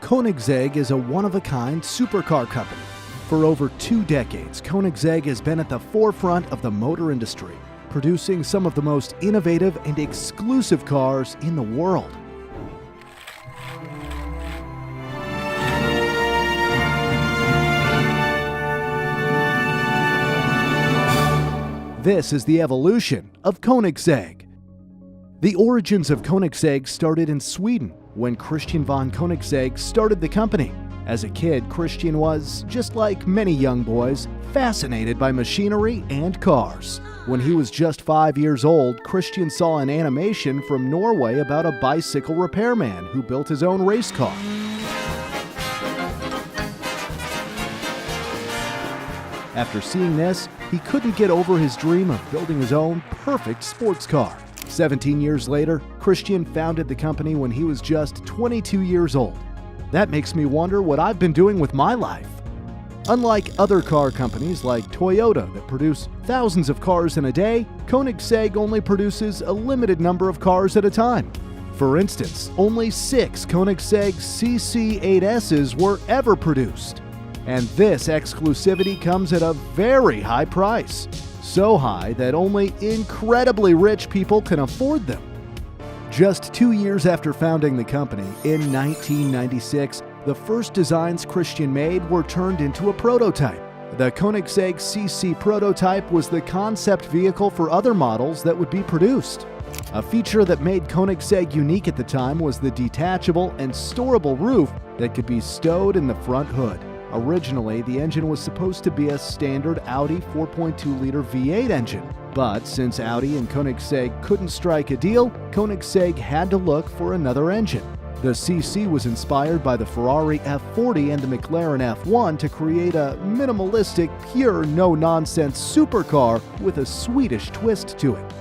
Koenigsegg is a one-of-a-kind supercar company. For over 2 decades, Koenigsegg has been at the forefront of the motor industry, producing some of the most innovative and exclusive cars in the world. This is the evolution of Koenigsegg. The origins of Koenigsegg started in Sweden when Christian von Koenigsegg started the company. As a kid, Christian was, just like many young boys, fascinated by machinery and cars. When he was just 5 years old, Christian saw an animation from Norway about a bicycle repairman who built his own race car. After seeing this, he couldn't get over his dream of building his own perfect sports car. 17 years later, Christian founded the company when he was just 22 years old. That makes me wonder what I've been doing with my life. Unlike other car companies like Toyota that produce thousands of cars in a day, Koenigsegg only produces a limited number of cars at a time. For instance, only 6 Koenigsegg CC8Ss were ever produced. And this exclusivity comes at a very high price. So high that only incredibly rich people can afford them. Just 2 years after founding the company, in 1996, the first designs Christian made were turned into a prototype. The Koenigsegg CC prototype was the concept vehicle for other models that would be produced. A feature that made Koenigsegg unique at the time was the detachable and storable roof that could be stowed in the front hood. Originally, the engine was supposed to be a standard Audi 4.2-liter V8 engine, but since Audi and Koenigsegg couldn't strike a deal, Koenigsegg had to look for another engine. The CC was inspired by the Ferrari F40 and the McLaren F1 to create a minimalistic, pure, no-nonsense supercar with a Swedish twist to it.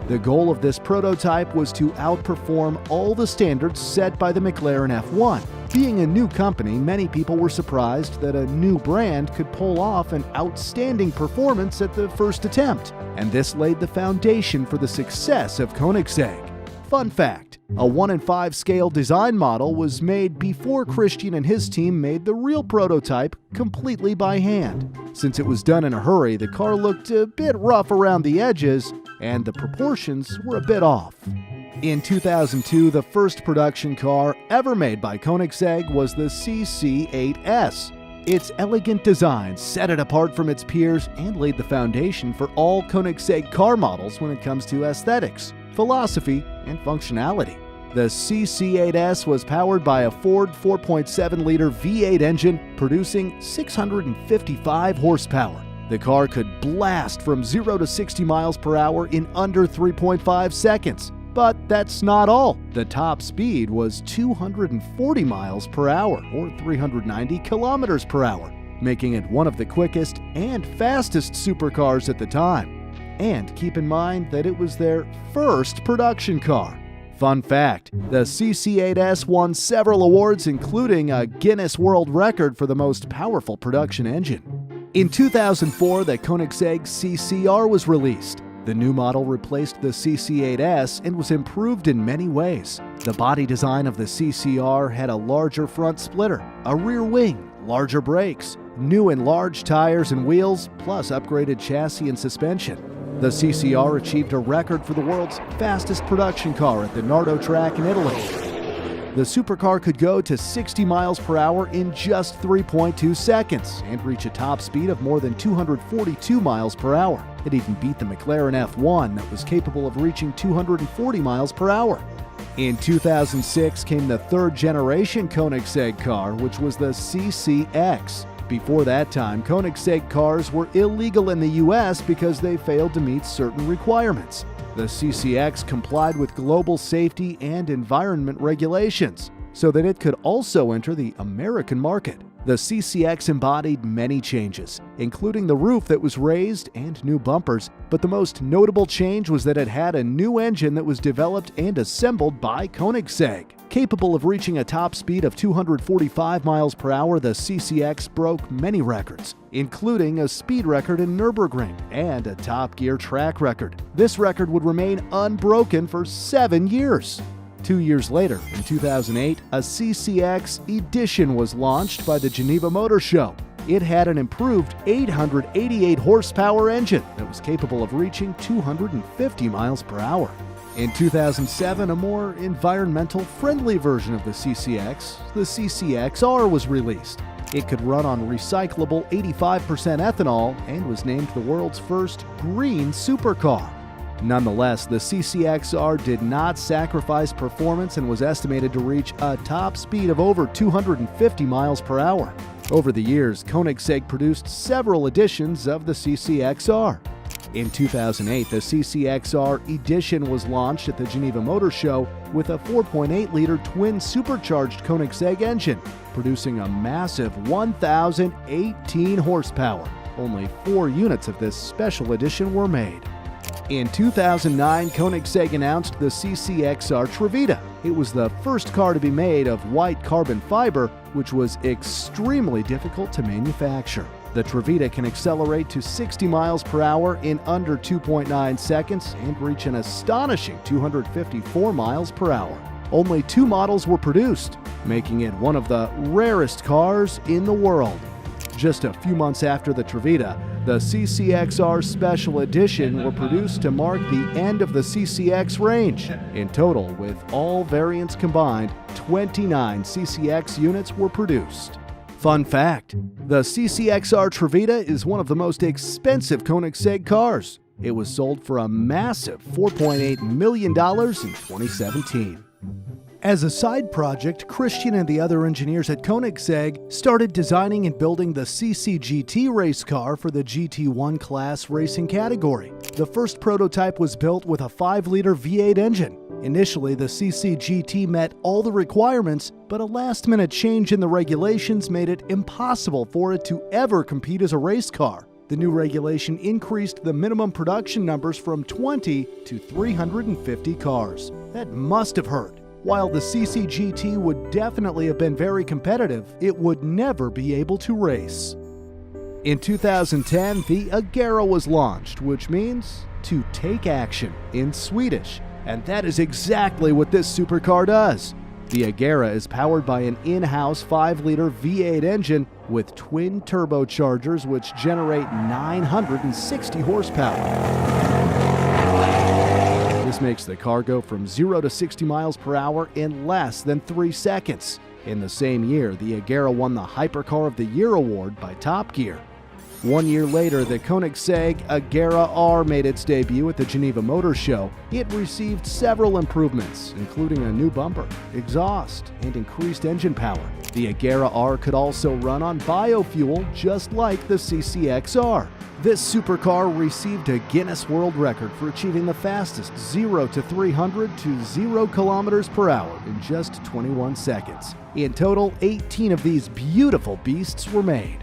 The goal of this prototype was to outperform all the standards set by the McLaren F1. Being a new company, many people were surprised that a new brand could pull off an outstanding performance at the first attempt, and this laid the foundation for the success of Koenigsegg. Fun fact, a 1:5 scale design model was made before Christian and his team made the real prototype completely by hand. Since it was done in a hurry, the car looked a bit rough around the edges, and the proportions were a bit off. In 2002, the first production car ever made by Koenigsegg was the CC8S. Its elegant design set it apart from its peers and laid the foundation for all Koenigsegg car models when it comes to aesthetics, philosophy, and functionality. The CC8S was powered by a Ford 4.7-liter V8 engine producing 655 horsepower. The car could blast from 0 to 60 miles per hour in under 3.5 seconds. But that's not all. The top speed was 240 miles per hour, or 390 kilometers per hour, making it one of the quickest and fastest supercars at the time. And keep in mind that it was their first production car. Fun fact, the CC8S won several awards, including a Guinness World Record for the most powerful production engine. In 2004, the Koenigsegg CCR was released. The new model replaced the CC8S and was improved in many ways. The body design of the CCR had a larger front splitter, a rear wing, larger brakes, new and large tires and wheels, plus upgraded chassis and suspension. The CCR achieved a record for the world's fastest production car at the Nardo track in Italy. The supercar could go to 60 miles per hour in just 3.2 seconds and reach a top speed of more than 242 miles per hour. It even beat the McLaren F1 that was capable of reaching 240 miles per hour. In 2006 came the third generation Koenigsegg car, which was the CCX. Before that time, Koenigsegg cars were illegal in the US because they failed to meet certain requirements. The CCX complied with global safety and environment regulations so that it could also enter the American market. The CCX embodied many changes, including the roof that was raised and new bumpers, but the most notable change was that it had a new engine that was developed and assembled by Koenigsegg. Capable of reaching a top speed of 245 miles per hour, the CCX broke many records, including a speed record in Nürburgring and a Top Gear track record. This record would remain unbroken for 7 years. 2 years later, in 2008, a CCX Edition was launched by the Geneva Motor Show. It had an improved 888 horsepower engine that was capable of reaching 250 miles per hour. In 2007, a more environmental-friendly version of the CCX, the CCXR, was released. It could run on recyclable 85% ethanol and was named the world's first green supercar. Nonetheless, the CCXR did not sacrifice performance and was estimated to reach a top speed of over 250 miles per hour. Over the years, Koenigsegg produced several editions of the CCXR. In 2008, the CCXR Edition was launched at the Geneva Motor Show with a 4.8-liter twin supercharged Koenigsegg engine, producing a massive 1,018 horsepower. Only 4 units of this special edition were made. In 2009, Koenigsegg announced the CCXR Trevita. It was the first car to be made of white carbon fiber, which was extremely difficult to manufacture. The Trevita can accelerate to 60 miles per hour in under 2.9 seconds and reach an astonishing 254 miles per hour. Only 2 models were produced, making it one of the rarest cars in the world. Just a few months after the Trevita, the CCXR Special Edition were produced to mark the end of the CCX range. In total, with all variants combined, 29 CCX units were produced. Fun fact, the CCXR Trevita is one of the most expensive Koenigsegg cars. It was sold for a massive $4.8 million in 2017. As a side project, Christian and the other engineers at Koenigsegg started designing and building the CCGT race car for the GT1 class racing category. The first prototype was built with a 5-liter V8 engine. Initially, the CCGT met all the requirements, but a last-minute change in the regulations made it impossible for it to ever compete as a race car. The new regulation increased the minimum production numbers from 20 to 350 cars. That must have hurt. While the CCGT would definitely have been very competitive, it would never be able to race. In 2010, the Agera was launched, which means to take action in Swedish. And that is exactly what this supercar does. The Agera is powered by an in-house 5-liter V8 engine with twin turbochargers which generate 960 horsepower. This makes the car go from 0 to 60 miles per hour in less than 3 seconds. In the same year, the Agera won the Hypercar of the Year award by Top Gear. 1 year later, the Koenigsegg Agera R made its debut at the Geneva Motor Show. It received several improvements, including a new bumper, exhaust, and increased engine power. The Agera R could also run on biofuel, just like the CCXR. This supercar received a Guinness World Record for achieving the fastest 0 to 300 to 0 kilometers per hour in just 21 seconds. In total, 18 of these beautiful beasts were made.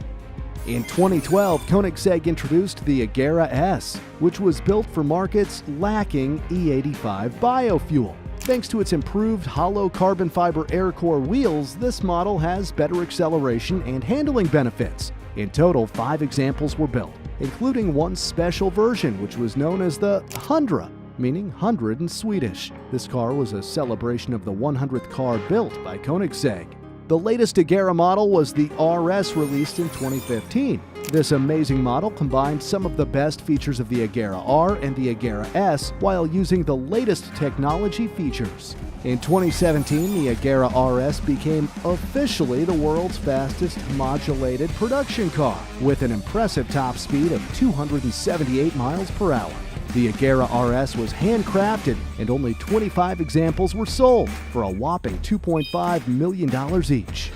In 2012, Koenigsegg introduced the Agera S, which was built for markets lacking E85 biofuel. Thanks to its improved hollow carbon fiber air core wheels, this model has better acceleration and handling benefits. In total, 5 examples were built, including one special version which was known as the 100, meaning 100 in Swedish. This car was a celebration of the 100th car built by Koenigsegg. The latest Agera model was the RS, released in 2015. This amazing model combined some of the best features of the Agera R and the Agera S while using the latest technology features. In 2017, the Agera RS became officially the world's fastest modulated production car, with an impressive top speed of 278 miles per hour. The Agera RS was handcrafted and only 25 examples were sold for a whopping $2.5 million each.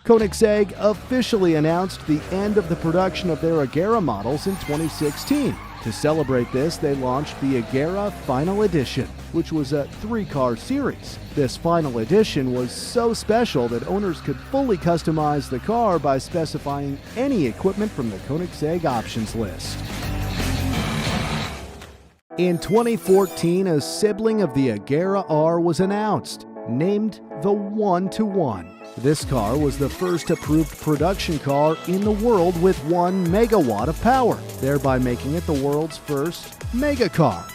Koenigsegg officially announced the end of the production of their Agera models in 2016. To celebrate this, they launched the Agera Final Edition, which was a 3-car series. This Final Edition was so special that owners could fully customize the car by specifying any equipment from the Koenigsegg options list. In 2014, a sibling of the Agera R was announced. named the 1-to-1. This car was the first approved production car in the world with 1 megawatt of power, thereby making it the world's first mega car.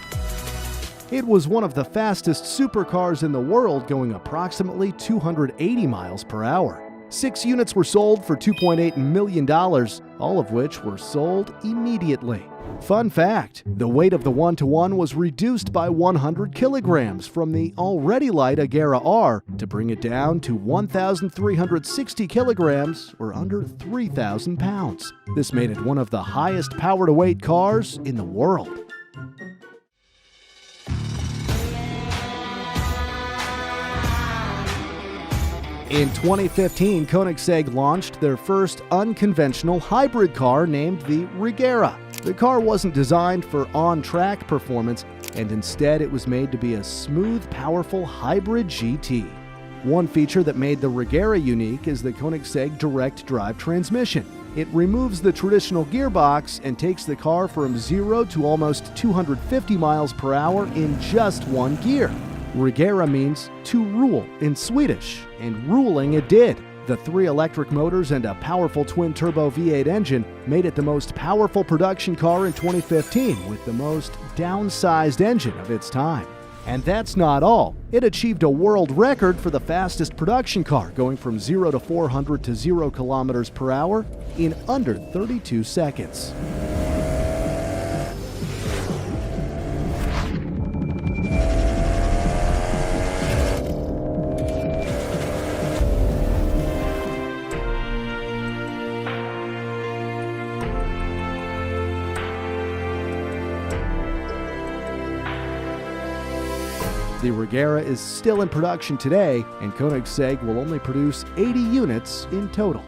It was one of the fastest supercars in the world, going approximately 280 miles per hour. 6 units were sold for $2.8 million, all of which were sold immediately. Fun fact, the weight of the 1-to-1 was reduced by 100 kilograms from the already light Agera R to bring it down to 1,360 kilograms, or under 3,000 pounds. This made it one of the highest power-to-weight cars in the world. In 2015, Koenigsegg launched their first unconventional hybrid car named the Regera. The car wasn't designed for on-track performance, and instead it was made to be a smooth, powerful hybrid GT. One feature that made the Regera unique is the Koenigsegg direct drive transmission. It removes the traditional gearbox and takes the car from 0 to almost 250 miles per hour in just one gear. Regera means to rule in Swedish, and ruling it did. The 3 electric motors and a powerful twin-turbo V8 engine made it the most powerful production car in 2015, with the most downsized engine of its time. And that's not all. It achieved a world record for the fastest production car, going from 0 to 400 to 0 kilometers per hour in under 32 seconds. The Regera is still in production today, and Koenigsegg will only produce 80 units in total.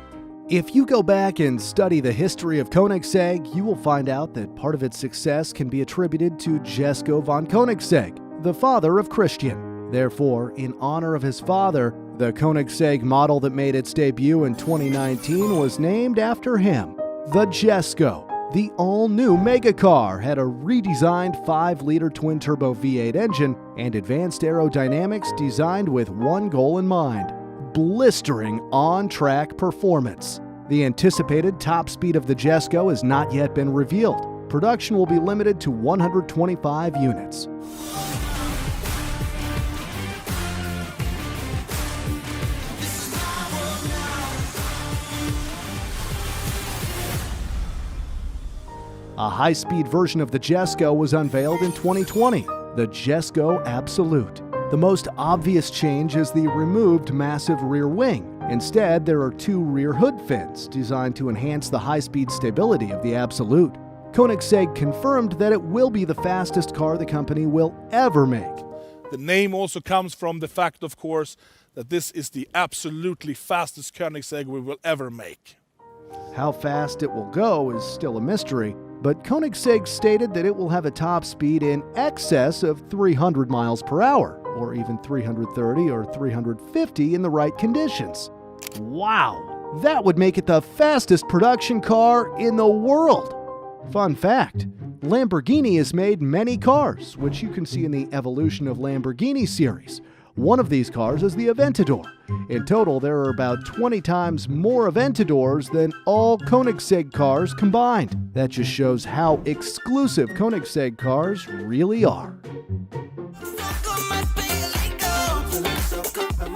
If you go back and study the history of Koenigsegg, you will find out that part of its success can be attributed to Jesko von Koenigsegg, the father of Christian. Therefore, in honor of his father, the Koenigsegg model that made its debut in 2019 was named after him, the Jesko. The all-new megacar had a redesigned 5-liter twin-turbo V8 engine and advanced aerodynamics designed with one goal in mind: blistering on-track performance. The anticipated top speed of the Jesko has not yet been revealed. Production will be limited to 125 units. A high-speed version of the Jesko was unveiled in 2020, the Jesko Absolute. The most obvious change is the removed massive rear wing. Instead, there are 2 rear hood fins designed to enhance the high-speed stability of the Absolute. Koenigsegg confirmed that it will be the fastest car the company will ever make. The name also comes from the fact, of course, that this is the absolutely fastest Koenigsegg we will ever make. How fast it will go is still a mystery, but Koenigsegg stated that it will have a top speed in excess of 300 miles per hour, or even 330 or 350 in the right conditions. Wow! That would make it the fastest production car in the world! Fun fact, Lamborghini has made many cars, which you can see in the Evolution of Lamborghini series. One of these cars is the Aventador. In total, there are about 20 times more Aventadors than all Koenigsegg cars combined. That just shows how exclusive Koenigsegg cars really are.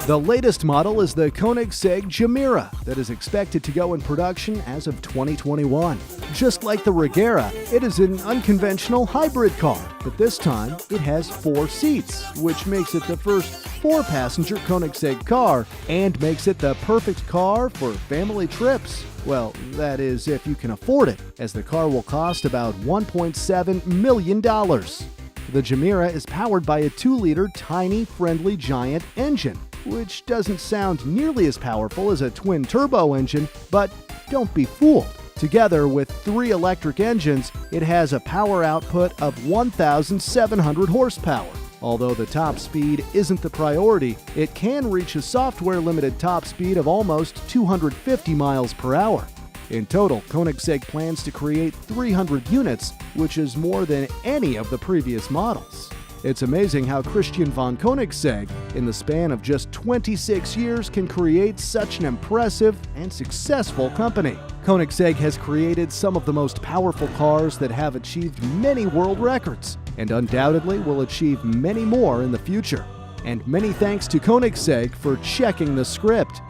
The latest model is the Koenigsegg Gemera that is expected to go in production as of 2021. Just like the Regera, it is an unconventional hybrid car, but this time it has 4 seats, which makes it the first 4-passenger Koenigsegg car and makes it the perfect car for family trips. Well, that is if you can afford it, as the car will cost about $1.7 million. The Gemera is powered by a 2-liter tiny, friendly giant engine, which doesn't sound nearly as powerful as a twin-turbo engine, but don't be fooled. Together with 3 electric engines, it has a power output of 1,700 horsepower. Although the top speed isn't the priority, it can reach a software-limited top speed of almost 250 miles per hour. In total, Koenigsegg plans to create 300 units, which is more than any of the previous models. It's amazing how Christian von Koenigsegg, in the span of just 26 years, can create such an impressive and successful company. Koenigsegg has created some of the most powerful cars that have achieved many world records, and undoubtedly will achieve many more in the future. And many thanks to Koenigsegg for checking the script.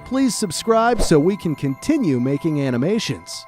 Please subscribe so we can continue making animations.